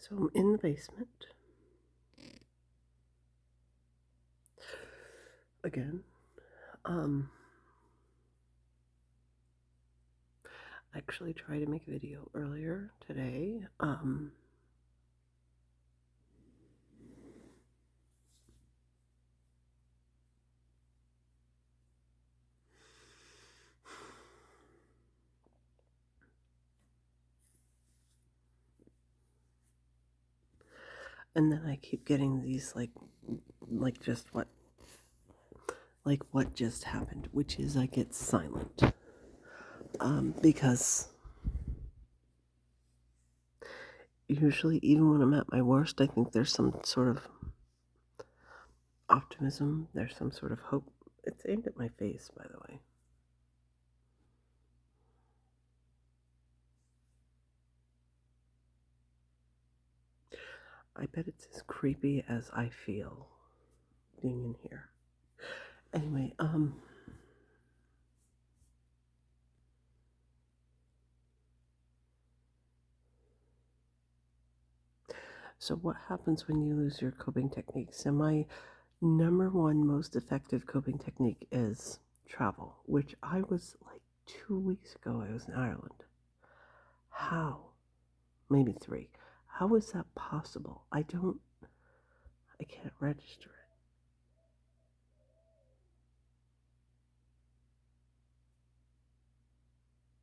So I'm in the basement again. I actually tried to make a video earlier today. And then I keep getting these like just what just happened, which is I get silent. Because usually, even when I'm at my worst, I think there's some sort of optimism, there's some sort of hope. It's aimed at my face, by the way. I bet it's as creepy as I feel being in here. Anyway, so what happens when you lose your coping techniques? And my number one most effective coping technique is travel, which I was like 2 weeks ago, I was in Ireland. How? Maybe 3. How is that possible? I can't register it.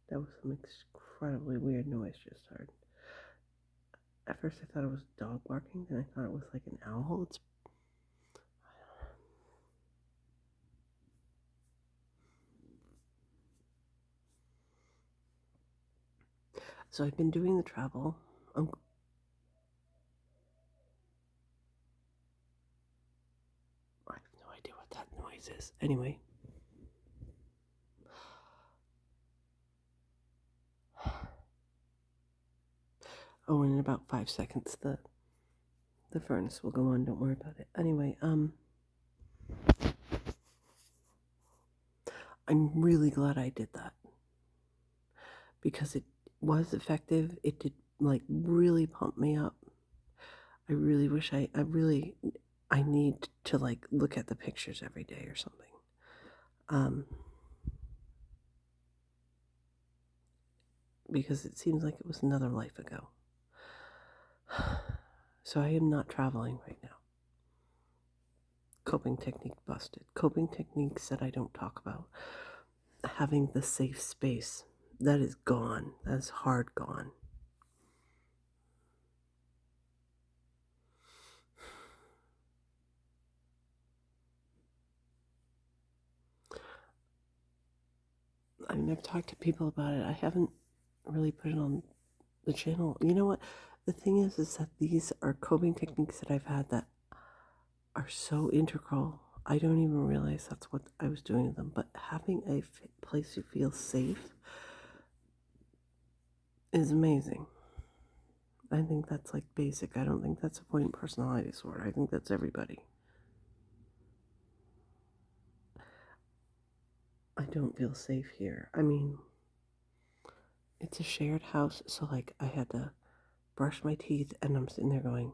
That was some incredibly weird noise just heard. At first I thought it was a dog barking, then I thought it was like an owl. So I've been doing the travel. I have no idea what that noise is. Anyway. Oh, and in about 5 seconds the furnace will go on. Don't worry about it. Anyway, I'm really glad I did that because it was effective. It did like really pump me up. I really wish I need to like look at the pictures every day or something. Because it seems like it was another life ago. So I am not traveling right now. Coping technique busted. Coping techniques that I don't talk about. Having the safe space, that is gone. That is hard gone. I mean, I've talked to people about it. I haven't really put it on the channel. You know what? The thing is that these are coping techniques that I've had that are so integral. I don't even realize that's what I was doing to them. But having a place you feel safe is amazing. I think that's like basic. I don't think that's a point personality disorder. I think that's everybody. I don't feel safe here. I mean, it's a shared house, so like I had to brush my teeth and I'm sitting there going,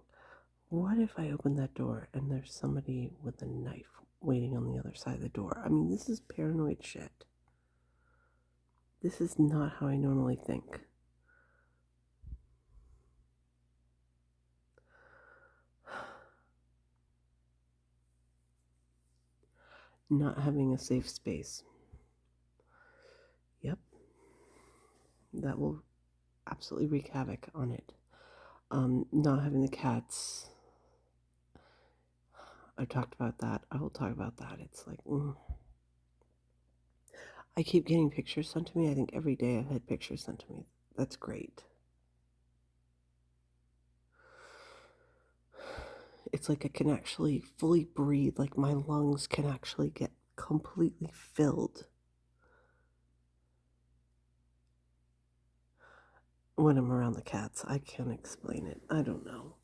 what if I open that door and there's somebody with a knife waiting on the other side of the door? I mean, this is paranoid shit. This is not how I normally think. Not having a safe space. Yep. That will absolutely wreak havoc on it. Not having the cats. I talked about that. I will talk about that. It's like, I keep getting pictures sent to me. I think every day I've had pictures sent to me. That's great. It's like I can actually fully breathe. Like my lungs can actually get completely filled when I'm around the cats. I can't explain it. I don't know.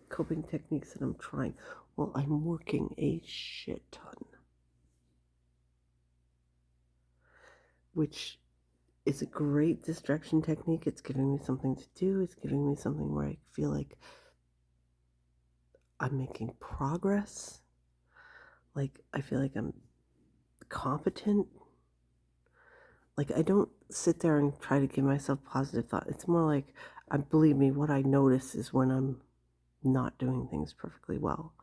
Coping techniques that I'm trying. Well, I'm working a shit ton, which is a great distraction technique. It's giving me something to do. It's giving me something where I feel like I'm making progress. Like, I feel like I'm competent. Like, I don't sit there and try to give myself positive thought. It's more like, believe me, what I notice is when I'm not doing things perfectly well.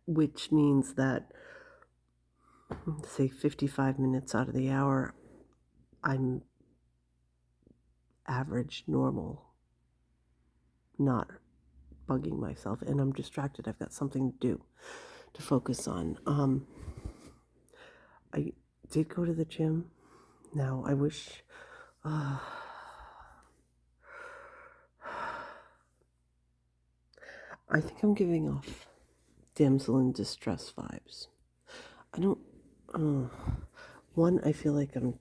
Which means that, say, 55 minutes out of the hour, I'm average, normal, not bugging myself, and I'm distracted. I've got something to do, to focus on. I did go to the gym. Now, I wish. I think I'm giving off damsel in distress vibes. I don't. One, I feel like I'm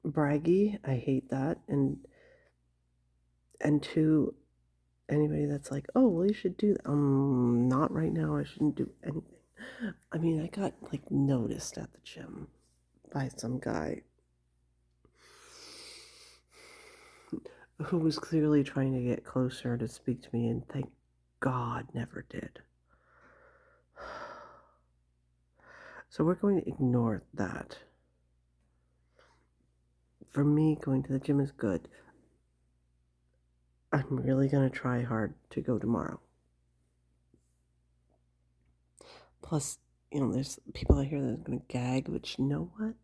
braggy. I hate that. And two, anybody that's like, oh, well, you should do that. Not right now. I shouldn't do anything. I mean, I got like noticed at the gym by some guy who was clearly trying to get closer to speak to me, and thank God never did. So we're going to ignore that. For me, going to the gym is good. I'm really going to try hard to go tomorrow. Plus, there's people out here that are going to gag, but you know what?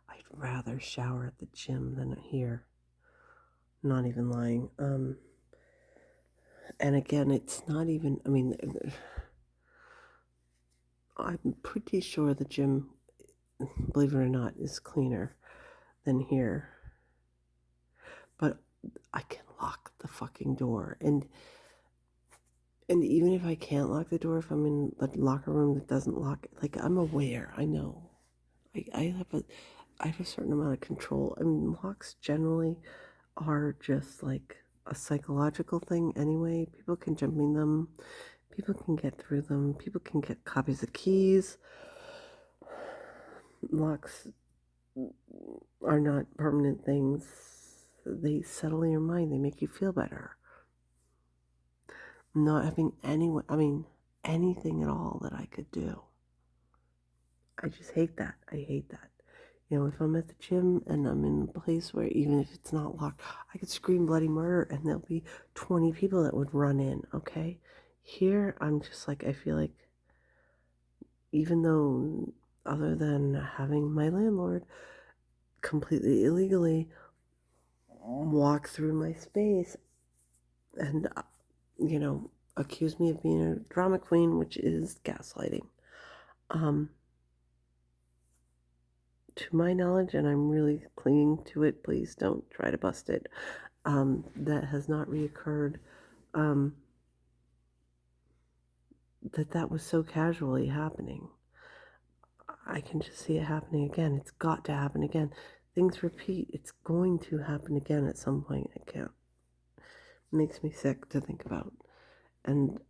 I'd rather shower at the gym than here. Not even lying. And again, it's not even, I'm pretty sure the gym, believe it or not, is cleaner than here. But I can lock the fucking door. And even if I can't lock the door, if I'm in the locker room that doesn't lock, like, I'm aware, I know. I have a certain amount of control. I mean, locks generally are just like a psychological thing anyway. People can jump in them. People can get through them. People can get copies of keys. Locks are not permanent things. They settle your mind. They make you feel better. Not having anything at all that I could do. I just hate that. I hate that. If I'm at the gym and I'm in a place where even if it's not locked, I could scream bloody murder and there'll be 20 people that would run in, okay? Here, I'm just like, I feel like even though, other than having my landlord completely illegally walk through my space and, accuse me of being a drama queen, which is gaslighting. To my knowledge, and I'm really clinging to it, please don't try to bust it, that has not reoccurred, that was so casually happening. I can just see it happening again. It's got to happen again. Things repeat. It's going to happen again at some point. I can't. It makes me sick to think about. And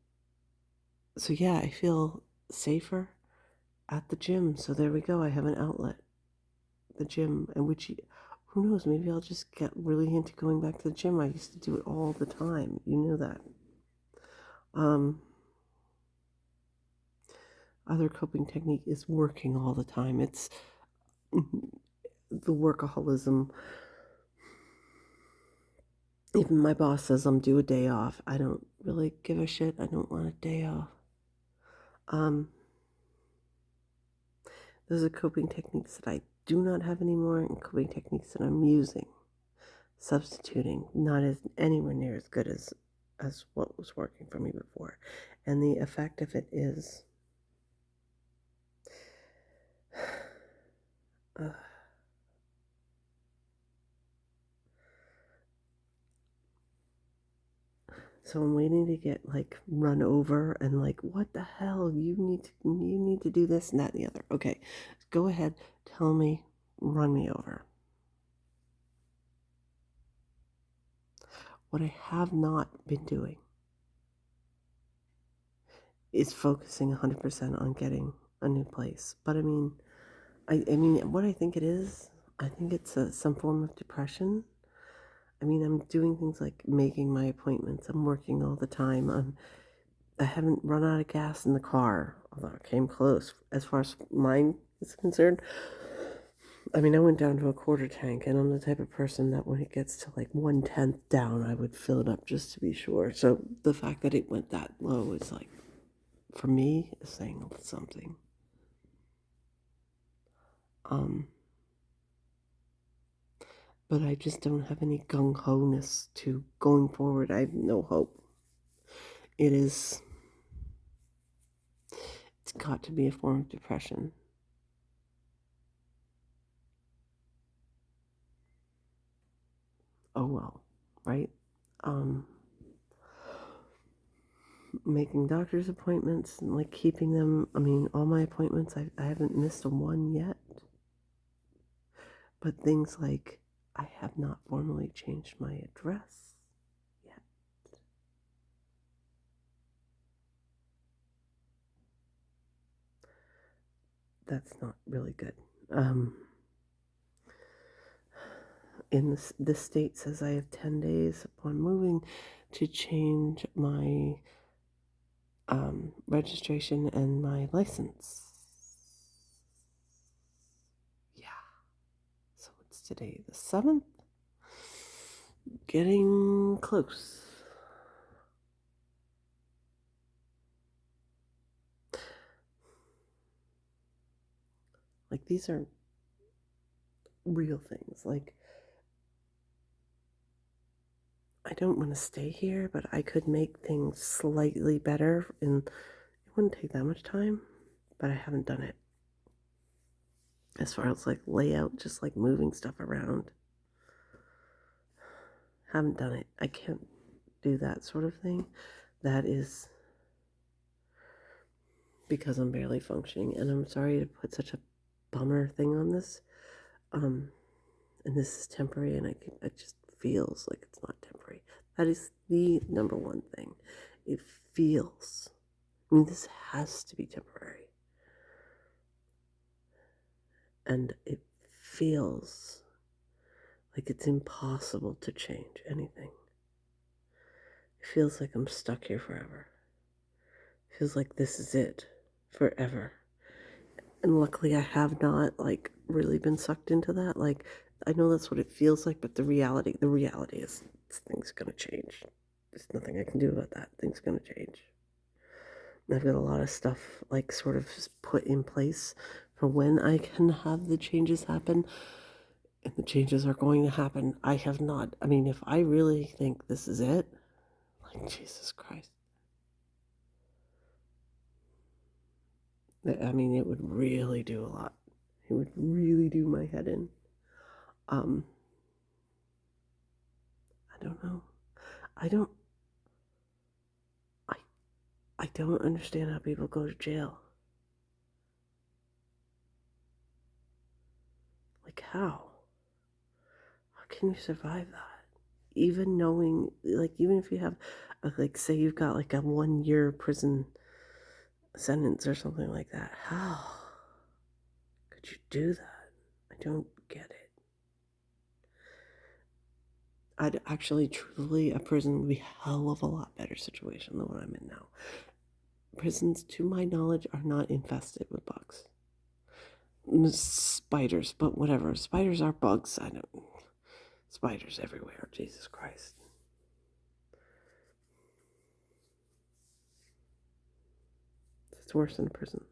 so, yeah, I feel safer at the gym. So there we go. I have an outlet. The gym, and who knows, maybe I'll just get really into going back to the gym. I used to do it all the time. You knew that. Other coping technique is working all the time. It's the workaholism. Even my boss says I'm due a day off. I don't really give a shit. I don't want a day off. Those are coping techniques that I do not have anymore, and coping techniques that I'm using, substituting, not as anywhere near as good as what was working for me before. And the effect of it is so I'm waiting to get like run over and like, what the hell? You need to do this and that and the other. Okay, go ahead, tell me, run me over. What I have not been doing is focusing 100% on getting a new place. But I mean, what I think it is, I think it's some form of depression. I mean, I'm doing things like making my appointments. I'm working all the time. I haven't run out of gas in the car, although I came close as far as mine is concerned. I mean, I went down to a quarter tank, and I'm the type of person that when it gets to like 1/10 down, I would fill it up just to be sure. So the fact that it went that low is like, for me, is saying something. But I just don't have any gung-ho-ness to going forward. I have no hope. It's got to be a form of depression. Oh well, right? Making doctor's appointments and like keeping them. I mean, all my appointments, I haven't missed a one yet. But things like I have not formally changed my address yet. That's not really good. In the state says I have 10 days upon moving to change my registration and my license. Yeah. So it's today the 7th. Getting close. Like, these are real things. Like, I don't want to stay here, but I could make things slightly better, and it wouldn't take that much time, but I haven't done it. As far as like layout, just like moving stuff around. Haven't done it. I can't do that sort of thing. That is because I'm barely functioning, and I'm sorry to put such a bummer thing on this. And this is temporary, and it just feels like it's not temporary. That is the number one thing. It feels. I mean, this has to be temporary. And it feels like it's impossible to change anything. It feels like I'm stuck here forever. It feels like this is it forever. And luckily I have not like really been sucked into that. Like, I know that's what it feels like, but the reality is things are gonna change. There's nothing I can do about that. Things are gonna change. And I've got a lot of stuff like sort of put in place for when I can have the changes happen. And the changes are going to happen. I have not. I mean, if I really think this is it, like, Jesus Christ. I mean, it would really do a lot. It would really do my head in. I don't know. I don't understand how people go to jail. Like, how? How can you survive that? Even knowing, like, even if you have, like, say you've got like a 1-year prison sentence or something like that, how could you do that? I don't get it. I'd actually, truly, a prison would be a hell of a lot better situation than what I'm in now. Prisons, to my knowledge, are not infested with bugs. Spiders, but whatever. Spiders are bugs. I don't. Spiders everywhere. Jesus Christ. It's worse than a prison.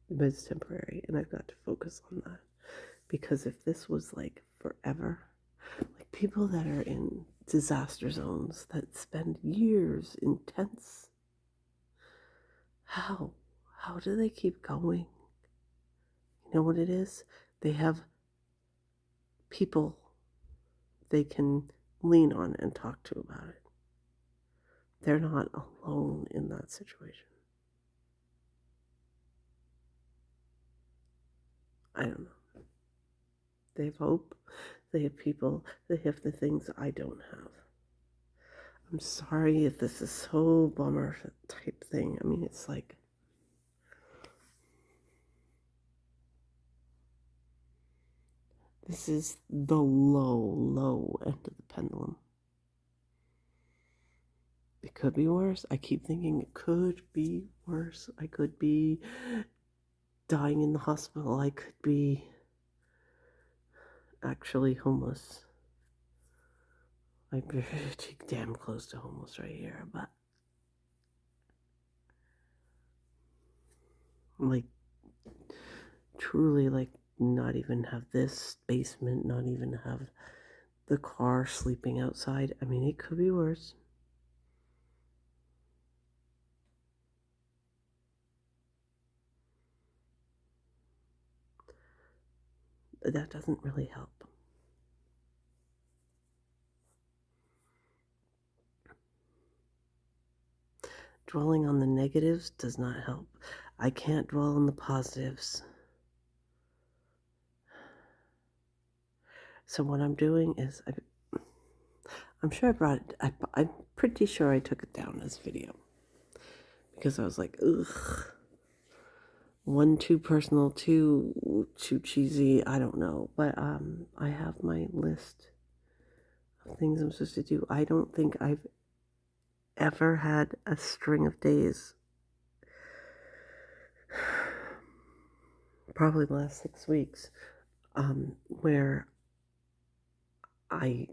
But it's temporary, and I've got to focus on that. Because if this was like forever, like people that are in disaster zones that spend years in tents, how do they keep going? You know what it is? They have people they can lean on and talk to about it. They're not alone in that situation. I don't know. They have hope. They have people. They have the things I don't have. I'm sorry if this is so bummer type thing. I mean, it's like, This is the low end of the pendulum. It could be worse. I keep thinking it could be worse. I could be dying in the hospital. I could be actually homeless. I'm pretty damn close to homeless right here, but like truly like not even have this basement, not even have the car sleeping outside. I mean, it could be worse. That doesn't really help. Dwelling on the negatives does not help. I can't dwell on the positives. So what I'm doing is, I'm sure I brought it, I'm pretty sure I took it down as video. Because I was like, ugh. One, too personal, too cheesy, I don't know. But I have my list of things I'm supposed to do. I don't think I've ever had a string of days, probably the last 6 weeks, where I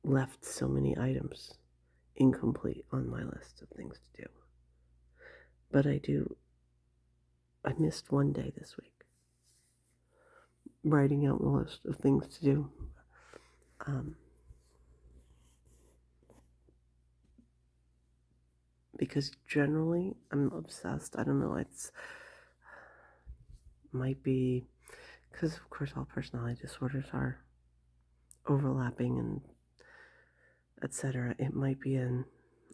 left so many items incomplete on my list of things to do. But I missed one day this week, writing out the list of things to do. Because generally I'm obsessed. I don't know, might be because of course all personality disorders are overlapping and etc. It might be an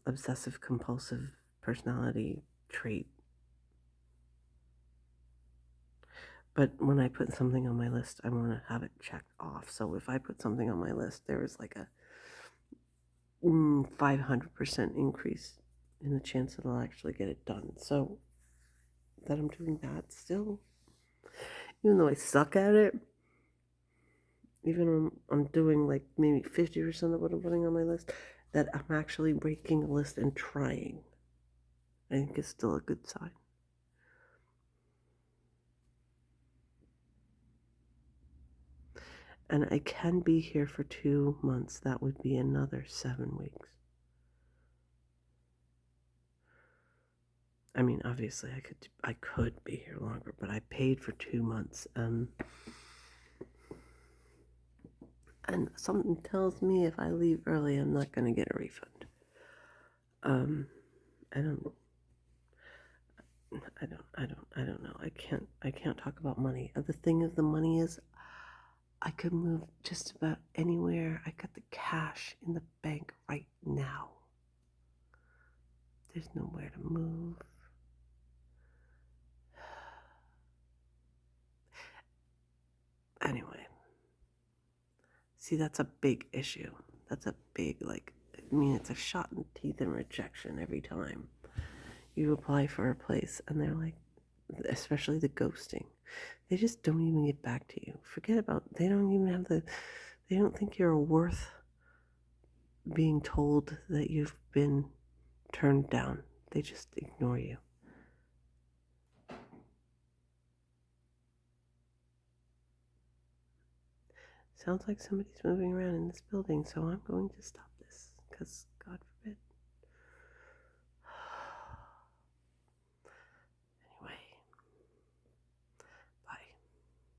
obsessive compulsive personality trait. But when I put something on my list, I want to have it checked off. So if I put something on my list, there is like a 500% increase in the chance that I'll actually get it done. So that I'm doing that still, even though I suck at it, even when I'm doing like maybe 50% of what I'm putting on my list, that I'm actually breaking a list and trying, I think is still a good sign. And I can be here for 2 months. That would be another 7 weeks. I mean, obviously, I could be here longer, but I paid for 2 months, and something tells me if I leave early, I'm not going to get a refund. I don't know. I can't talk about money. The thing is, the money is, I could move just about anywhere. I got the cash in the bank right now. There's nowhere to move. Anyway, see, that's a big issue. That's a big, it's a shot in the teeth and rejection every time you apply for a place, and they're like, especially the ghosting, they just don't even get back to you. Forget about, they don't even have they don't think you're worth being told that you've been turned down. They just ignore you. Sounds like somebody's moving around in this building, so I'm going to stop this because